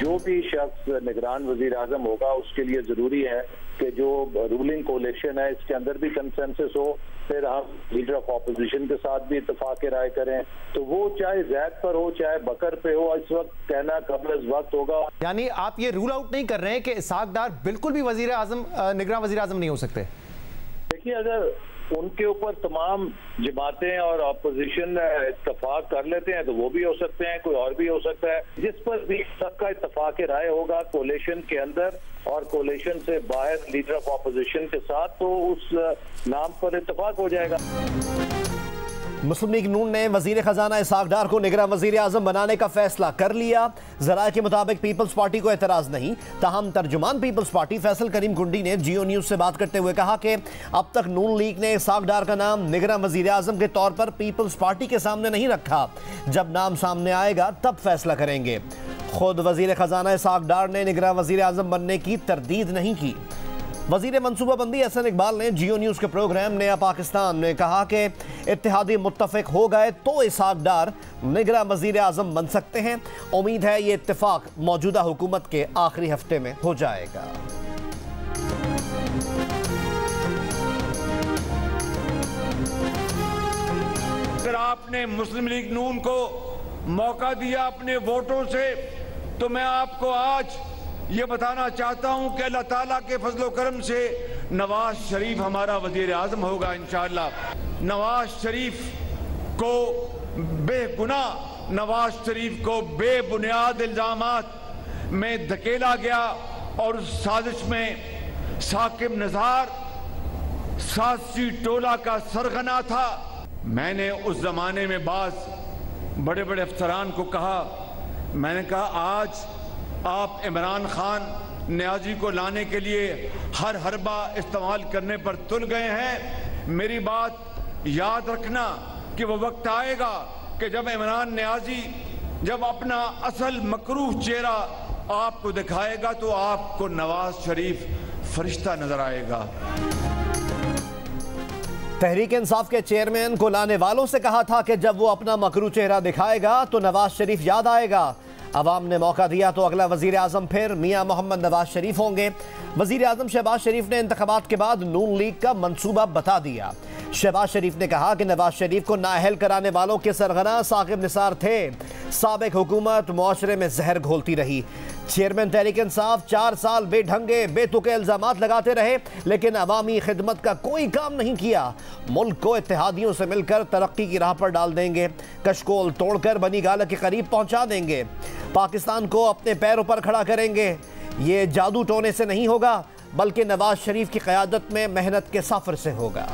जो भी शख्स निगरान वजीर आजम होगा उसके लिए जरूरी है कि जो रूलिंग कोलिशन है इसके अंदर भी कंसेंसस हो, फिर हम लीडर ऑफ ऑपोजिशन के साथ भी इत्तेफाक राय करें, तो वो चाहे जैद पर हो चाहे बकर पे हो, इस वक्त कहना कब्ल इस वक्त होगा। यानी आप ये रूल आउट नहीं कर रहे हैं कि इसहाक डार बिल्कुल भी वजीर आजम निगरान वजीर आजम नहीं हो सकते? देखिए, अगर उनके ऊपर तमाम जमातें और अपोजिशन इत्तेफाक कर लेते हैं तो वो भी हो सकते हैं, कोई और भी हो सकता है। जिस पर भी सबका इत्तेफाक राय होगा कोलिशन के अंदर और कोलिशन से बाहर लीडर ऑफ अपोजिशन के साथ, तो उस नाम पर इत्तेफाक हो जाएगा। मुस्लिम लीग नून ने वजीर खजाना इसहाक डार को निगरान वजीर आजम बनाने का फैसला कर लिया। जराये के मुताबिक पीपल्स पार्टी को एतराज नहीं, ताहम तर्जुमान पीपल्स पार्टी फैसल करीम कुंडी ने जियो न्यूज से बात करते हुए कहा कि अब तक नून लीग ने इसहाक डार का नाम निगरान वजीर आजम के तौर पर पीपल्स पार्टी के सामने नहीं रखा। जब नाम सामने आएगा तब फैसला करेंगे। खुद वजीर खजाना इसहाक डार ने निगरान वजीर आजम बनने की तरदीद नहीं की। वजीर मनसूबाबंदी हसन इकबाल ने जियो न्यूज़ के प्रोग्राम नया पाकिस्तान में कहा कि इत्तेहादी मुत्तफिक हो गए तो इसहाक डार निगरान वजीर आजम बन सकते हैं। उम्मीद है ये इत्तेफाक मौजूदा हुकूमत के आखिरी हफ्ते में हो जाएगा। अगर आपने मुस्लिम लीग नून को मौका दिया अपने वोटों से, तो मैं आपको आज ये बताना चाहता हूं कि अल्लाह ताला के फजलो करम से नवाज शरीफ हमारा वजीर आजम होगा इंशाअल्लाह। नवाज शरीफ को बेगुनाह, नवाज शरीफ को बेबुनियाद इल्जामात में धकेला गया और उस साजिश में साकिब निज़ार सासी टोला का सरगना था। मैंने उस जमाने में बाज बड़े बड़े अफसरान को कहा, मैंने कहा आज आप इमरान खान न्याजी को लाने के लिए हर हरबा इस्तेमाल करने पर तुल गए हैं। मेरी बात याद रखना कि वो वक्त आएगा कि जब इमरान न्याजी जब अपना असल मकरूह चेहरा आपको दिखाएगा तो आपको नवाज शरीफ फरिश्ता नजर आएगा। तहरीक इंसाफ के चेयरमैन को लाने वालों से कहा था कि जब वो अपना मकरूह चेहरा दिखाएगा तो नवाज शरीफ याद आएगा। अवाम ने मौका दिया तो अगला वजीर आजम फिर मियाँ मोहम्मद नवाज शरीफ होंगे। वजीर आजम शहबाज शरीफ ने इंतखाबात के बाद नून लीग का मंसूबा बता दिया। शहबाज शरीफ ने कहा कि नवाज शरीफ को नाअहल कराने वालों के सरगना साकिब निसार थे। साबिक हुकूमत मुआशरे में जहर घोलती रही। चेयरमैन तहरीक इंसाफ 4 साल बेढंगे बेतुके इल्जामात लगाते रहे, लेकिन अवामी खिदमत का कोई काम नहीं किया। मुल्क को इत्तेहादियों से मिलकर तरक्की की राह पर डाल देंगे। कशकोल तोड़कर बनी गाला के करीब पहुंचा देंगे। पाकिस्तान को अपने पैरों पर खड़ा करेंगे। ये जादू टोने से नहीं होगा, बल्कि नवाज शरीफ की क़यादत में मेहनत के सफ़र से होगा।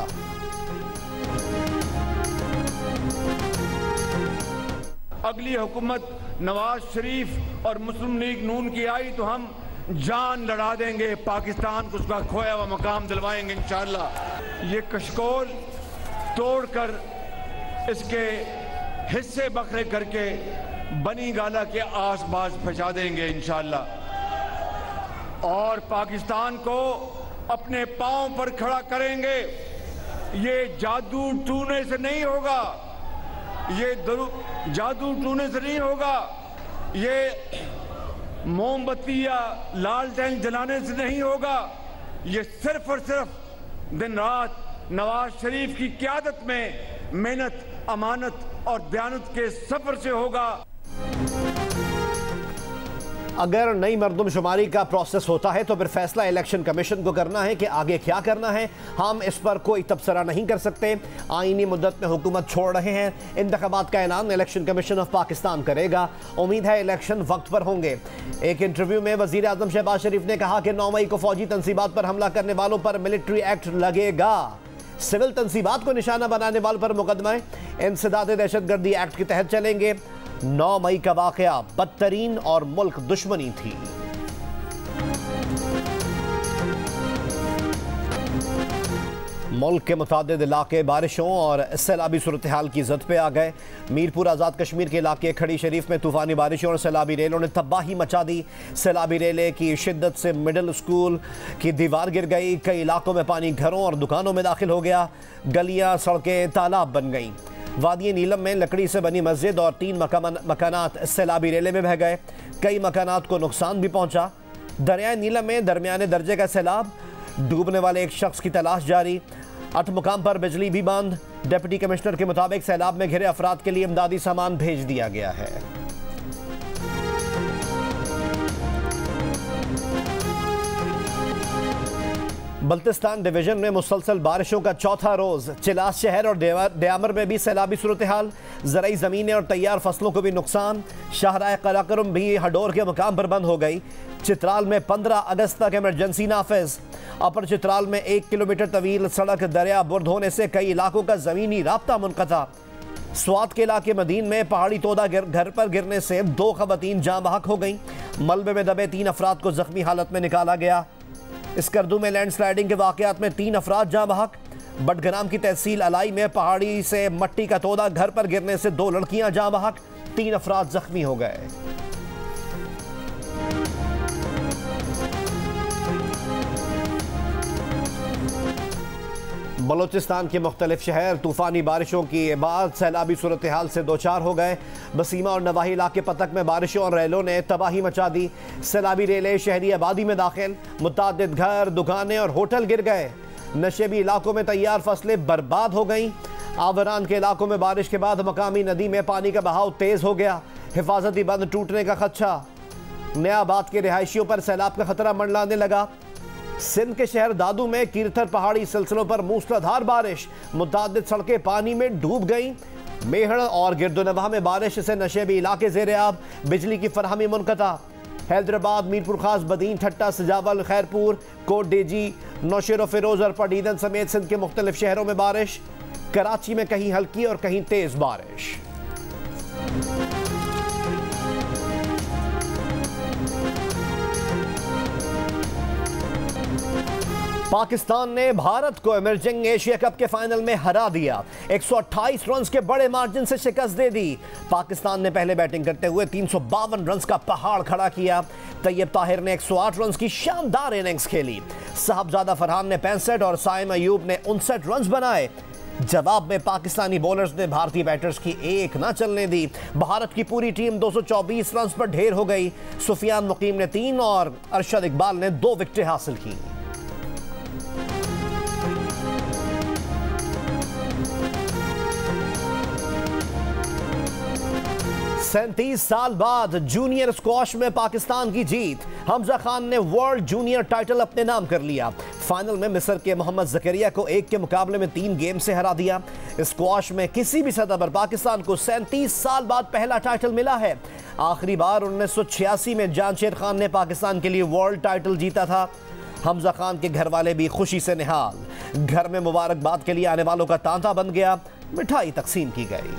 अगली हुकूमत नवाज शरीफ और मुस्लिम लीग नून की आई तो हम जान लड़ा देंगे, पाकिस्तान को उसका खोया हुआ मकाम दिलवाएंगे इंशाअल्लाह। ये कशकोल तोड़कर इसके हिस्से बखरे करके बनी गाला के आस पास पहुंचा देंगे इंशाअल्लाह। और पाकिस्तान को अपने पांव पर खड़ा करेंगे। ये जादू टूने से नहीं होगा, ये जादू टूने से नहीं होगा, ये मोमबत्ती या लालटेन जलाने से नहीं होगा। ये सिर्फ और सिर्फ दिन रात नवाज शरीफ की क़यादत में मेहनत, अमानत और दयानत के सफर से होगा। अगर नई मरदमशुमारी का प्रोसेस होता है तो फिर फैसला इलेक्शन कमीशन को करना है कि आगे क्या करना है। हम इस पर कोई तबसरा नहीं कर सकते। आईनी मुद्दत में हुकूमत छोड़ रहे हैं। इंतखाबात का ऐलान इलेक्शन कमीशन ऑफ पाकिस्तान करेगा। उम्मीद है इलेक्शन वक्त पर होंगे। एक इंटरव्यू में वजीर आजम शहबाज शरीफ ने कहा कि 9 मई को फौजी तनसीबात पर हमला करने वालों पर मिलिट्री एक्ट लगेगा। सिविल तनसीबात को निशाना बनाने वालों पर मुकदमे इंसदाद दहशतगर्दी एक्ट के तहत चलेंगे। 9 मई का वाकया बदतरीन और मुल्क दुश्मनी थी। मुल्क के मुतादिद इलाके बारिशों और सैलाबी सूरत हाल की जद पे आ गए। मीरपुर आज़ाद कश्मीर के इलाके खड़ी शरीफ में तूफ़ानी बारिशों और सैलाबी रेलों ने तबाही मचा दी। सैलाबी रेले की शिद्दत से मिडिल स्कूल की दीवार गिर गई। कई इलाकों में पानी घरों और दुकानों में दाखिल हो गया। गलियाँ सड़कें तालाब बन गईं। वादी नीलम में लकड़ी से बनी मस्जिद और 3 मकानात सैलाबी रेले में बह गए। कई मकानात को नुकसान भी पहुंचा। दरिया नीलम में दरमियाने दर्जे का सैलाब, डूबने वाले एक शख्स की तलाश जारी। 8 मुकाम पर बिजली भी बंद। डिप्टी कमिश्नर के मुताबिक सैलाब में घिरे अफराद के लिए इमदादी सामान भेज दिया गया है। बल्तिस्तान डिवीजन में मुसलसल बारिशों का चौथा रोज। चिलास शहर और दयामर में भी सैलाबी सूरत हाल, ज़राई ज़मीनें और तैयार फसलों को भी नुकसान। शाहराह कराकरम भी हडोर के मुकाम पर बंद हो गई। चित्राल में 15 अगस्त तक इमरजेंसी नाफिज। अपर चित्राल में 1 किलोमीटर तवील सड़क दरिया बुर्द होने से कई इलाकों का ज़मीनी राब्ता मुनक़ता। स्वात के इलाके मदीन में पहाड़ी तोदा घर पर गिरने से 2 ख़वातीन जाँ बहक हो गईं। मलबे में दबे 3 अफराद को जख्मी हालत में निकाला गया। स्कर्दू में लैंडस्लाइडिंग के वाक़यात में 3 अफराद जाँ बहक। बडग्राम की तहसील अलाई में पहाड़ी से मट्टी का तोदा घर पर गिरने से 2 लड़कियां जाँ बहक, 3 अफराद जख्मी हो गए। बलोचिस्तान के मुख्तलिफ शहर तूफ़ानी बारिशों के बाद सैलाबी सूरत हाल से दो चार हो गए। बसीमा और नवाही इलाके पतक में बारिशों और रेलों ने तबाही मचा दी। सैलाबी रेलें शहरी आबादी में दाखिल, मुतादिद घर, दुकानें और होटल गिर गए। नशेबी इलाकों में तैयार फसलें बर्बाद हो गईं। आवरान के इलाकों में बारिश के बाद मकामी नदी में पानी का बहाव तेज हो गया। हिफाजती बंद टूटने का खदशा। नयाबाद के रिहायशियों पर सैलाब का खतरा मंडलाने लगा। सिंध के शहर दादू में कीरथर पहाड़ी सिलसिलों पर मूसलाधार बारिश, मुतादिद सड़कें पानी में डूब गईं। मेहड़ और गिरदोनवाह में बारिश से नशेबी इलाके ज़ेर-ए-आब, बिजली की फरहमी मुनक़ता। हैदराबाद, मीरपुर खास, बदीन, ठट्टा, सजावल, खैरपुर, कोट डेजी, नौशेर फिरोज और पडीदन समेत सिंध के मुख्तलिफ शहरों में बारिश। कराची में कहीं हल्की और कहीं तेज बारिश। पाकिस्तान ने भारत को इमर्जिंग एशिया कप के फाइनल में हरा दिया। 128 रन के बड़े मार्जिन से शिकस्त दे दी। पाकिस्तान ने पहले बैटिंग करते हुए 352 रन का पहाड़ खड़ा किया। तैयब ताहिर ने 108 रन की शानदार इनिंग्स खेली। साहबजादा फरहान ने 65 और साइम अयूब ने 59 रन बनाए। जवाब में पाकिस्तानी बॉलर्स ने भारतीय बैटर्स की एक ना चलने दी। भारत की पूरी टीम 224 रन पर ढेर हो गई। सुफियान मुकीम ने 3 और अरशद इकबाल ने 2 विकेटें हासिल की। सैंतीस साल बाद जूनियर स्क्वॉश में पाकिस्तान की जीत। हमजा खान ने वर्ल्ड जूनियर टाइटल अपने नाम कर लिया। फाइनल में मिस्र के मोहम्मद जकरिया को 1 के मुकाबले में 3 गेम से हरा दिया। स्क्वॉश में किसी भी सतह पर पाकिस्तान को 37 साल बाद पहला टाइटल मिला है। आखिरी बार 1986 में जांशेर खान ने पाकिस्तान के लिए वर्ल्ड टाइटल जीता था। हमजा खान के घर वाले भी खुशी से निहाल। घर में मुबारकबाद के लिए आने वालों का तांता बन गया। मिठाई तकसीम की गई।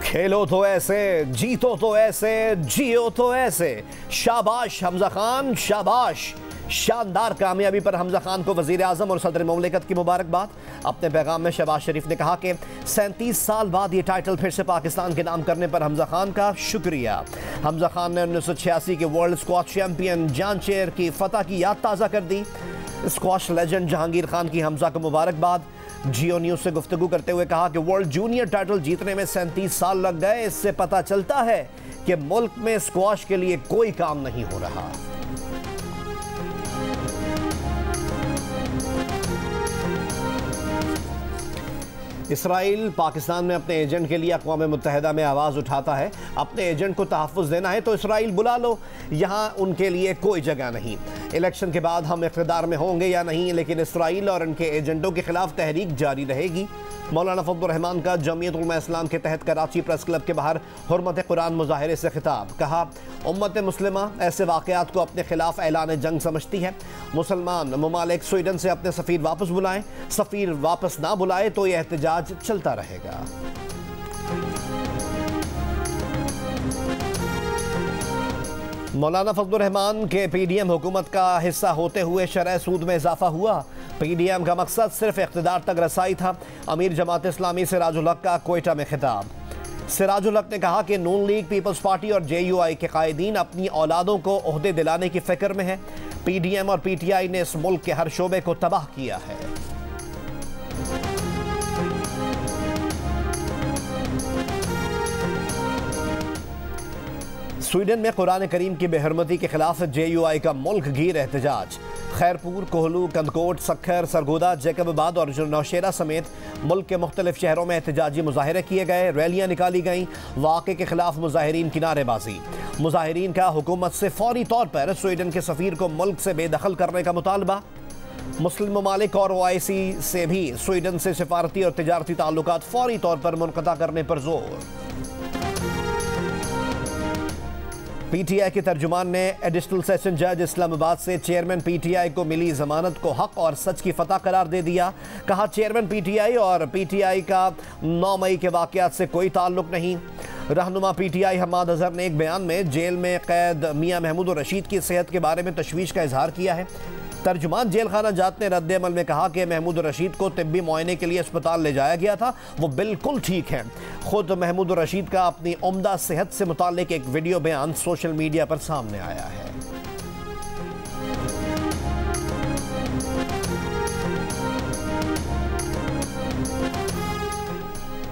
खेलो तो ऐसे, जीतो तो ऐसे, जियो तो ऐसे। शाबाश हमजा खान, शाबाश। शानदार कामयाबी पर हमजा खान को वज़ीर आज़म और सदर मुमलिकत की मुबारकबाद। अपने पैगाम में शहबाज शरीफ ने कहा कि 37 साल बाद ये टाइटल फिर से पाकिस्तान के नाम करने पर हमजा खान का शुक्रिया। हमजा खान ने 1986 के वर्ल्ड स्क्वॉश चैंपियन जांशेर की फतह की याद ताज़ा कर दी। स्क्वॉश लेजेंड जहांगीर खान की हमजा को मुबारकबाद। जियो न्यूज़ से गुफ्तगू करते हुए कहा कि वर्ल्ड जूनियर टाइटल जीतने में 37 साल लग गए। इससे पता चलता है कि मुल्क में स्क्वॉश के लिए कोई काम नहीं हो रहा। इसराइल पाकिस्तान में अपने एजेंट के लिए अक़वाम मुत्तहिदा में आवाज़ उठाता है। अपने एजेंट को तहफ़्फ़ुज़ देना है तो इसराइल बुला लो, यहाँ उनके लिए कोई जगह नहीं। इलेक्शन के बाद हम इक़्तिदार में होंगे या नहीं, लेकिन इसराइल और उनके एजेंटों के खिलाफ तहरीक जारी रहेगी। मौलाना फज़लुर रहमान का जमीयत उलमा इस्लाम के तहत कराची प्रेस क्लब के बाहर हुर्मत कुरान मुज़ाहिरे से खिताब। कहा, उम्मत मुस्लिमा ऐसे वाक़यात को अपने खिलाफ ऐलान जंग समझती है। मुसलमान ममालिक स्वीडन से अपने सफ़ीर वापस बुलाएं। सफ़ीर वापस ना बुलाए तो यह एहतजाज चलता रहेगा। मौलाना फज़लुर रहमान के PDM हुकूमत का हिस्सा होते हुए शरह सूद में इजाफा हुआ। PDM का मकसद सिर्फ इक़्तिदार तक रसाई था। अमीर जमात इस्लामी सिराजुल हक का कोयटा में खिताब। सिराजुल हक ने कहा कि नून लीग, पीपल्स पार्टी और JUI के कायदीन अपनी औलादों को ओहदे दिलाने की फ़िक्र में है। PDM और PTI ने इस मुल्क के हर शोबे को तबाह किया है। स्वीडन में कुरान करीम की बेहरमती के खिलाफ JUI का मुल्क गिर एहतजाज। खैरपुर, कोहलू, कंदकोट, सखर, सरगोदा, जैकबाबाद और नौशेरा समेत मुल्क के मुख्तलिफ शहरों में एहतजाजी मुजाहरे किए गए, रैलियां निकाली गईं। वाक़े के खिलाफ मुजाहिरीन की नारेबाजी। मुजाहिरीन का हुकूमत से फौरी तौर पर स्वीडन के सफ़ीर को मुल्क से बेदखल करने का मुतालबा। मुस्लिम ममालिक और OIC से भी स्वीडन से सिफारती और तिजारती ताल्लुकात फौरी तौर पर मुनक़ता करने पर जोर। PTI के तर्जुमान ने एडिशनल सेशन जज इस्लामाबाद से चेयरमैन PTI को मिली जमानत को हक और सच की फतह करार दे दिया। कहा, चेयरमैन PTI और PTI का 9 मई के वाक़यात से कोई ताल्लुक नहीं। रहनुमा PTI हम्माद अजहर ने एक बयान में जेल में कैद मियां महमूद रशीद की सेहत के बारे में तशवीश का इजहार किया है। तर्जुमान जेल खाना जात ने रद्द अमल में कहा कि महमूद रशीद को तिब्बी मुआयने के लिए अस्पताल ले जाया गया था, वो बिल्कुल ठीक हैं। खुद महमूद रशीद का अपनी उम्दा सेहत से मुताल्लिक एक वीडियो बयान सोशल मीडिया पर सामने आया है।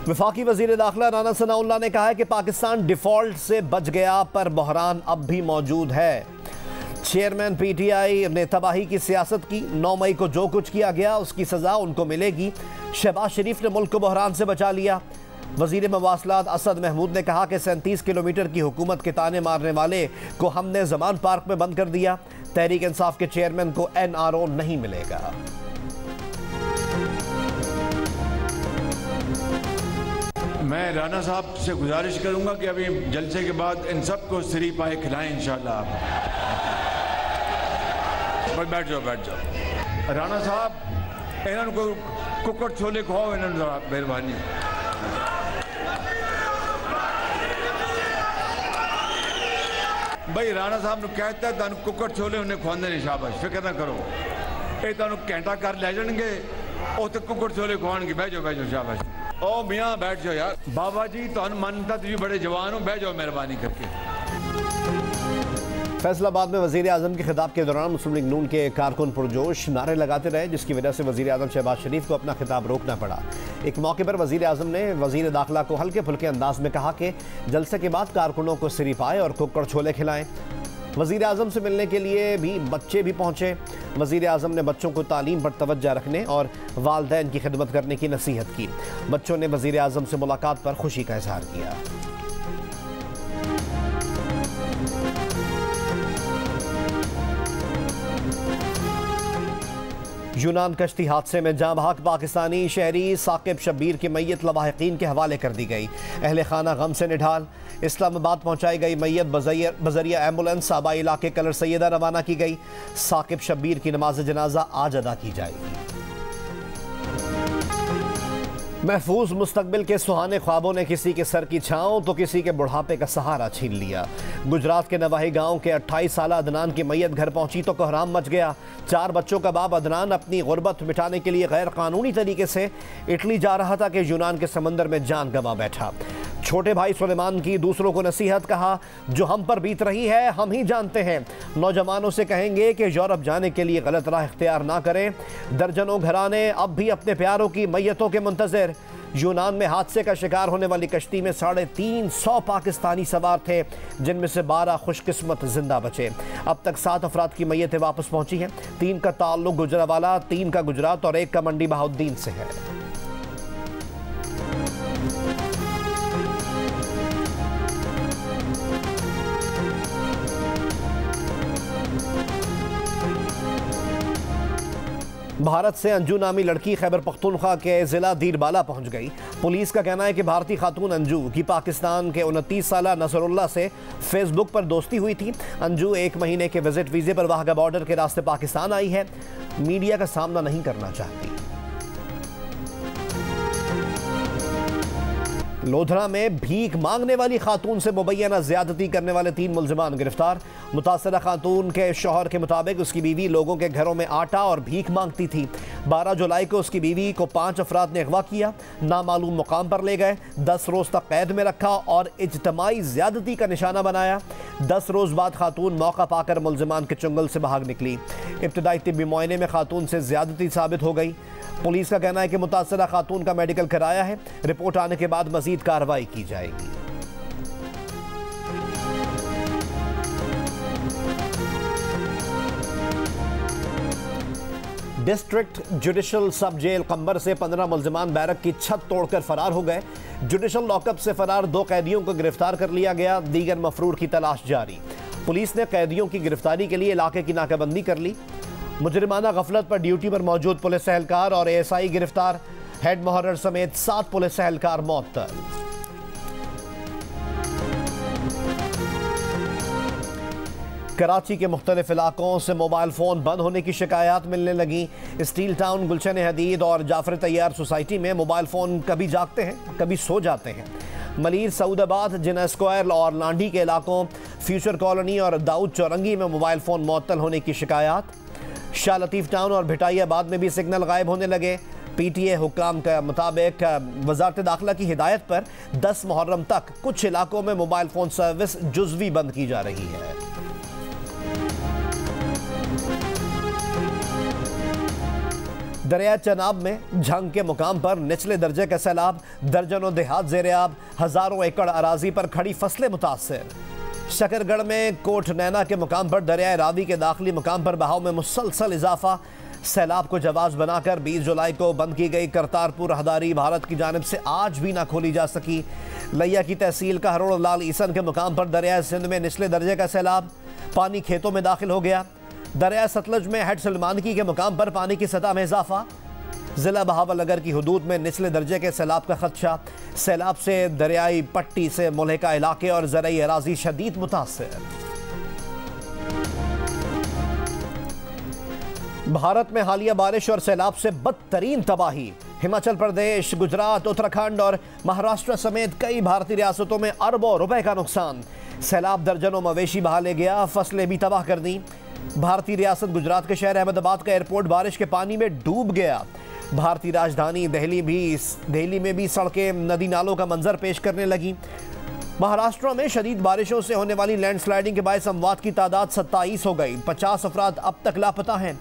वफाकी वजीर दाखिला राना सनाउल्लाह ने कहा है कि पाकिस्तान डिफॉल्ट से बच गया, पर बहरान अब भी मौजूद है। चेयरमैन PTI ने तबाही की सियासत की। 9 मई को जो कुछ किया गया उसकी सजा उनको मिलेगी। शहबाज शरीफ ने मुल्क को बहरान से बचा लिया। वजीर मवासलात असद महमूद ने कहा कि 37 किलोमीटर की हुकूमत के ताने मारने वाले को हमने जमान पार्क में बंद कर दिया। तहरीक इंसाफ के चेयरमैन को NRO नहीं मिलेगा। मैं राना साहब से गुजारिश करूंगा कि अभी जलसे के बाद इन सबको श्री पाए खिलाएं इंशाल्लाह। बैठ जाओ बैठ जाओ। राना साहब इन्होंने को कुकर छोले खुआओ, इन्होंने जरा मेहरबानी। भाई राणा साहब कहता है तुम कुकर छोले उन्हें खुआंदे नहीं, शाबाश, फिक्र ना करो, ये तुम घंटा कर ले जाएंगे उत्ते कुकर छोले खुआएंगे। बह जाओ शाबाश। ओ मियाँ बैठ जाओ यार। बाबा जी तुम मानता तुम बड़े जवान हो, बह जाओ मेहरबानी करके। फैसलाबाद में वज़ीर आज़म के खिताब के दौरान मुस्लिम लीग नून के कारकुन पुरजोश नारे लगाते रहे, जिसकी वजह से वज़ीर आज़म शहबाज शरीफ को अपना खिताब रोकना पड़ा। एक मौके पर वज़ीर आज़म ने वज़ीर दाखिला को हल्के फुल्के अंदाज में कहा कि जलसे के बाद कारकुनों को सिरी पाए और कुक्कड़ छोले खिलाएं। वज़ीर आज़म से मिलने के लिए भी बच्चे भी पहुँचे। वज़ीर आज़म ने बच्चों को तालीम पर तवज्जो रखने और वालिदैन की खिदमत करने की नसीहत की। बच्चों ने वज़ीर आज़म से मुलाकात पर खुशी का इजहार किया। यूनान कश्ती हादसे में जाँ बहक पाकिस्तानी शहरी साकिब शब्बीर की मैयत लवाहिकीन के हवाले कर दी गई। अहले खाना गम से निढाल। इस्लामाबाद पहुंचाई गई मैयत बजरिया एम्बुलेंस आबाई इलाके कलर सैयदा रवाना की गई। साकिब शब्बीर की नमाज जनाजा आज अदा की जाएगी। महफूज मुस्तकबिल के सुहाने ख्वाबों ने किसी के सर की छांव तो किसी के बुढ़ापे का सहारा छीन लिया। गुजरात के नवाही गांव के 28 साल अदनान की मैयत घर पहुंची तो कोहराम मच गया। 4 बच्चों का बाप अदनान अपनी गुर्बत मिटाने के लिए गैर कानूनी तरीके से इटली जा रहा था कि यूनान के समंदर में जान गंवा बैठा। छोटे भाई सुलेमान की दूसरों को नसीहत, कहा जो हम पर बीत रही है हम ही जानते हैं। नौजवानों से कहेंगे कि यूरोप जाने के लिए गलत राह इख्तियार ना करें। दर्जनों घराने अब भी अपने प्यारों की मैयतों के मुंतज़िर। यूनान में हादसे का शिकार होने वाली कश्ती में 350 पाकिस्तानी सवार थे, जिनमें से 12 खुशकिस्मत जिंदा बचे। अब तक 7 अफराद की मैयतें वापस पहुंची हैं। 3 का ताल्लुक गुजरावाला, 3 का गुजरात और 1 का मंडी बहाउद्दीन से है। भारत से अंजू नामी लड़की खैबर पख्तूनख्वा के ज़िला दीरबाला पहुंच गई। पुलिस का कहना है कि भारतीय खातून अंजू की पाकिस्तान के 29 साल नसरुल्लाह से फेसबुक पर दोस्ती हुई थी। अंजू 1 महीने के विजिट वीज़े पर वाघा बॉर्डर के रास्ते पाकिस्तान आई है। मीडिया का सामना नहीं करना चाहती। लोधरा में भीख मांगने वाली खातून से मुबैना ज्यादती करने वाले 3 मुलजिमान गिरफ्तार। मुतासरा खातून के शौहर के मुताबिक उसकी बीवी लोगों के घरों में आटा और भीख मांगती थी। 12 जुलाई को उसकी बीवी को 5 अफराद ने अगवा किया, नामालूम मुकाम पर ले गए, 10 रोज तक कैद में रखा और इज्तमाई ज्यादती का निशाना बनाया। 10 रोज बाद खातून मौका पाकर मुलजिमान के चुंगल से भाग निकली। इब्तदाई तिब्बी मुआयने में खातून से ज्यादती साबित हो गई। पुलिस का कहना है कि मुतासरा खातून का मेडिकल कराया है, रिपोर्ट आने के बाद मजीद कार्रवाई की जाएगी। डिस्ट्रिक्ट जुडिशल सब जेल कंबर से 15 मुल्जिमान बैरक की छत तोड़कर फरार हो गए। जुडिशल लॉकअप से फरार 2 कैदियों को गिरफ्तार कर लिया गया, दीगर मफरूर की तलाश जारी। पुलिस ने कैदियों की गिरफ्तारी के लिए इलाके की नाकाबंदी कर ली। मुजरिमाना गफलत पर ड्यूटी पर मौजूद पुलिस एहलकार और ASI गिरफ्तार, हेड मुहर्रर समेत 7 पुलिस एहलकार मौतल। कराची के मुख्तलिफ इलाकों से मोबाइल फ़ोन बंद होने की शिकायत मिलने लगी। स्टील टाउन, गुलशन हदीद और जाफर तैयार सोसाइटी में मोबाइल फ़ोन कभी जागते हैं कभी सो जाते हैं। मलीर, सऊदाबाद, जिना स्क्वायर और लांडी के इलाकों, फ्यूचर कॉलोनी और दाऊद चौरंगी में मोबाइल फ़ोन मुअत्तल होने की शिकायत। शाह लतीफ़ टाउन और भिटाइयाबाद में भी सिग्नल गायब होने लगे। PTA हुक्काम के मुताबिक वजारत दाखिला की हिदायत पर 10 मुहर्रम तक कुछ इलाकों में मोबाइल फ़ोन सर्विस जुज़वी बंद की जा रही है। दरिया चनाब में झंग के मुकाम पर निचले दर्जे का सैलाब, दर्जनों देहात ज़ेर-ए-आब, हज़ारों एकड़ अराजी पर खड़ी फसलें मुतासर। शकरगढ़ में कोट नैना के मुकाम पर दरिया रावी के दाखिली मुकाम पर बहाव में मुसलसल इजाफा। सैलाब को जवाज बनाकर 20 जुलाई को बंद की गई करतारपुर राहदारी भारत की जानिब से आज भी ना खोली जा सकी। लिया की तहसील का हरोड़ लाल ईसन के मुकाम पर दरिया सिंध में निचले दर्जे का सैलाब, पानी खेतों में दाखिल हो गया। दरिया सतलज में हेड सलमानकी के मुकाम पर पानी की सतह में इजाफा। जिला बहावलनगर की हुदूद में निचले दर्जे के सैलाब का खदशा। सैलाब से दरियाई पट्टी से मुल्हिका इलाके और ज़रई अराजी शदीद मुतासर। भारत में हालिया बारिश और सैलाब से बदतरीन तबाही। हिमाचल प्रदेश, गुजरात, उत्तराखंड और महाराष्ट्र समेत कई भारतीय रियासतों में अरबों रुपए का नुकसान। सैलाब दर्जनों मवेशी बहा ले गया, फसलें भी तबाह कर दी। भारतीय रियासत गुजरात के शहर अहमदाबाद का एयरपोर्ट बारिश के पानी में डूब गया। भारतीय राजधानी दिल्ली में भी सड़कें नदी नालों का मंजर पेश करने लगी। महाराष्ट्र में शदीद बारिशों से होने वाली लैंडस्लाइडिंग के बायस अमवात की तादाद 27 हो गई। 50 अफराद अब तक लापता हैं।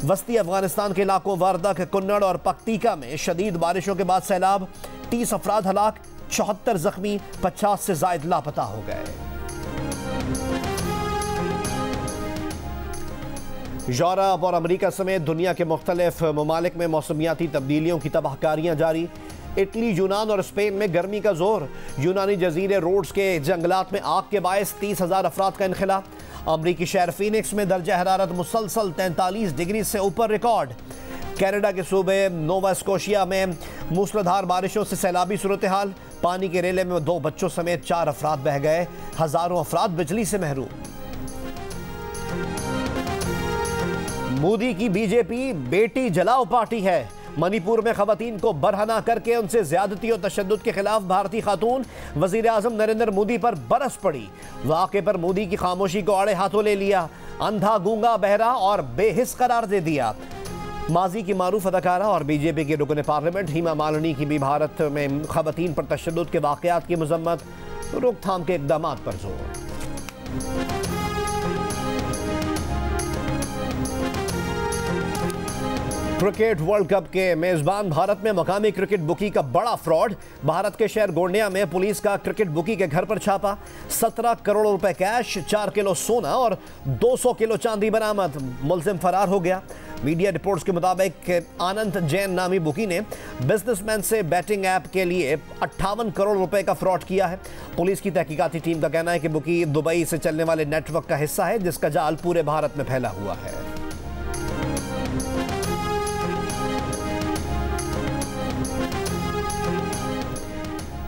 वस्ती अफगानिस्तान के इलाकों वारदक, कुन्नड़ और पक्तिका में शदीद बारिशों के बाद सैलाब, 30 अफराद हलाक, 74 जख्मी, 50 से जायद लापता हो गए। यूरोप और अमेरिका समेत दुनिया के मुख्तलिफ ममालिक में मौसमियाती तब्दीलियों की तबाहकारियाँ जारी। इटली, यूनान और स्पेन में गर्मी का जोर। यूनानी जजीरे रोड्स के जंगलात में आग के बायस 30,000 अफराद का इनखला। अमरीकी शहर फीनिक्स में दर्जा हरारत मुसलसल 43 डिग्री से ऊपर रिकॉर्ड। कनाडा के सूबे नोवा स्कोशिया में मूसलाधार बारिशों से सैलाबी सूरत हाल। पानी के रेले में 2 बच्चों समेत 4 अफराद बह गए। हजारों अफराद बिजली से महरूम। मोदी की बीजेपी बेटी जलाओ पार्टी है। मणिपुर में खवातीन को बरहना करके उनसे ज्यादती और तशद्दुद के खिलाफ भारतीय खातून वजीर आजम नरेंद्र मोदी पर बरस पड़ी। वाक़े पर मोदी की खामोशी को आड़े हाथों ले लिया, अंधा, गूंगा, बहरा और बेहिस करार दे दिया। माजी की मारूफ अदाकारा और बीजेपी के रुकन पार्लियामेंट हेमा मालिनी की भी भारत में खवातीन पर तशद्दुद के वाक़यात की मजम्मत, रोकथाम के इक़दाम पर जोर। क्रिकेट वर्ल्ड कप के मेजबान भारत में मकामी क्रिकेट बुकी का बड़ा फ्रॉड। भारत के शहर गोंडिया में पुलिस का क्रिकेट बुकी के घर पर छापा। 17 करोड़ रुपए कैश, 4 किलो सोना और 200 किलो चांदी बरामद। मुलजिम फरार हो गया। मीडिया रिपोर्ट्स के मुताबिक आनंद जैन नामी बुकी ने बिजनेसमैन से बैटिंग ऐप के लिए 58 करोड़ रुपए का फ्रॉड किया है। पुलिस की तहकीकाती टीम का कहना है कि बुकी दुबई से चलने वाले नेटवर्क का हिस्सा है, जिसका जाल पूरे भारत में फैला हुआ है।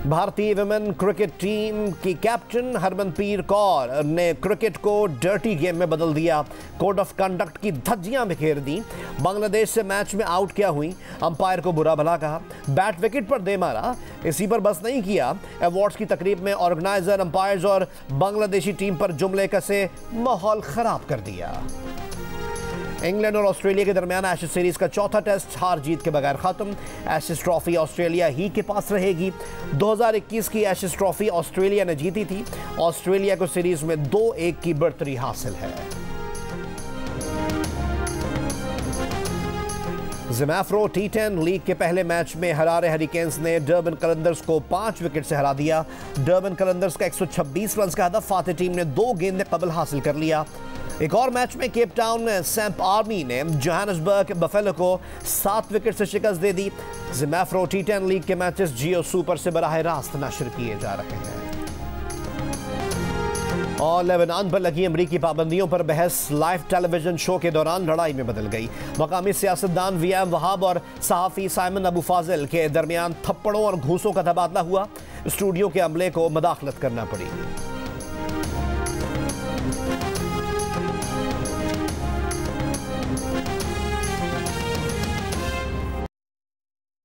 भारतीय वुमेन क्रिकेट टीम की कैप्टन हरमनप्रीत कौर ने क्रिकेट को डर्टी गेम में बदल दिया। कोड ऑफ कंडक्ट की धज्जियां बिखेर दी। बांग्लादेश से मैच में आउट क्या हुई, अंपायर को बुरा भला कहा, बैट विकेट पर दे मारा। इसी पर बस नहीं किया, अवार्ड्स की तकरीब में ऑर्गेनाइजर, अंपायर्स और बांग्लादेशी टीम पर जुमले कसे, माहौल खराब कर दिया। इंग्लैंड और ऑस्ट्रेलिया के दरमियान एशेज सीरीज का चौथा टेस्ट हार जीत के बगैर खत्म। एशेज ट्रॉफी ऑस्ट्रेलिया ही के पास रहेगी। 2021 की एशेज ट्रॉफी ऑस्ट्रेलिया ने जीती थी। ऑस्ट्रेलिया को सीरीज में 2-1 की बढ़तरी हासिल है। ज़िमैफ्रो T10 लीग के पहले मैच में हरारे हरिकेन्स ने डर्बन कलंदर्स को 5 विकेट से हरा दिया। डर्बन कलंदर्स का 126 रन का हदफ फातेह टीम ने 2 गेंदें कबल हासिल कर लिया। एक और मैच में केप टाउन में सैम्प आर्मी ने जोहान्सबर्ग बफेलो को 7 विकेट से शिकस्त दे दी। ज़िमैफ्रो T10 लीग के मैचेस जियो सुपर से बराह रास्त नशर किए जा रहे हैं। और लेबनान पर लगी अमरीकी पाबंदियों पर बहस लाइव टेलीविजन शो के दौरान लड़ाई में बदल गई। मकामी सियासतदान VM वहाब और सहाफ़ी साइमन अबू फाजिल के दरमियान थप्पड़ों और घूंसों का तबादला हुआ। स्टूडियो के अमले को मदाखलत करना पड़ी।